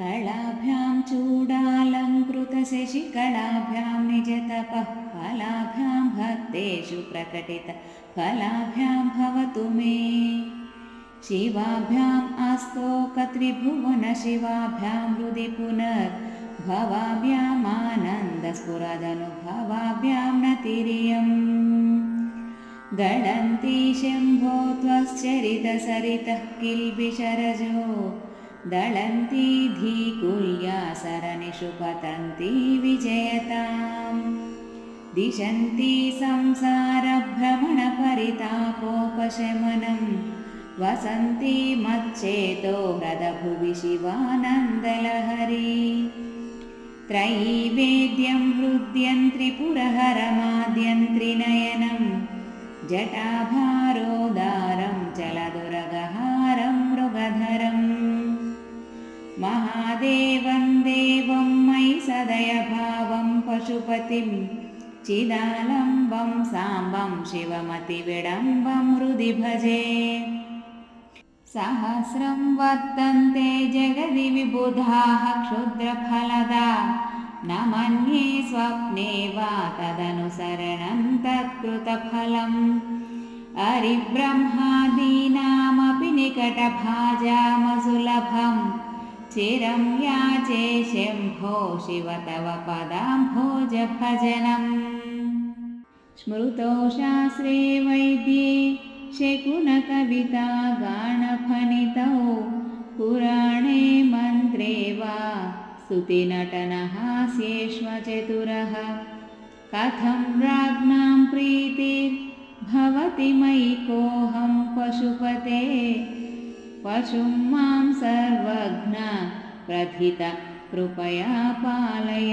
कलाभ्यां चूडालङ्कृतशशिकलाभ्यां निजतपः फलाभ्यां भक्तेषु प्रकटितफलाभ्यां भवतु मे। शिवाभ्याम् आस्तोकत्रिभुवनशिवाभ्यां हृदि पुनर्भवाभ्यामानन्दस्फुरदनुभवाभ्यां नतिरियम्। दळन्ति शम्भो त्वश्चरितसरितः किल्बिषरजो दळन्ति धीकुल्या सरनिषु पतन्ति विजयताम्। दिशन्ति संसारभ्रमणपरितापोपशमनं वसन्ति मच्चेतो ह्रदभुवि शिवानन्दलहरी। त्रयीवेद्यं हृद्यं त्रिपुरहरमाद्यन्त्रिनयनं जटाभारोदारं चलदुरगहारं मृगधरम्। महादेवं देवं मयि सदयभावं पशुपतिं चिदालम्बं साम्बं शिवमतिविडम्बं हृदि भजे। सहस्रं वर्तन्ते जगदि विबुधाः क्षुद्रफलदा न मन्ये स्वप्ने वा तदनुसरणं तत्कृतफलम्। हरिब्रह्मादीनामपि निकटभाजामसुलभं चिरं याचे शम्भो शिव तव पदाम्भोजभजनम्। स्मृतो शास्त्रे वैद्ये शकुनकविता गानफणितौ पुराणे मन्त्रे वा स्तुतिनटनहास्येष्वचतुरः। कथं राज्ञां प्रीतिर्भवति मयि कोऽहं पशुपते पशुं मां सर्वज्ञ प्रथित कृपया पालय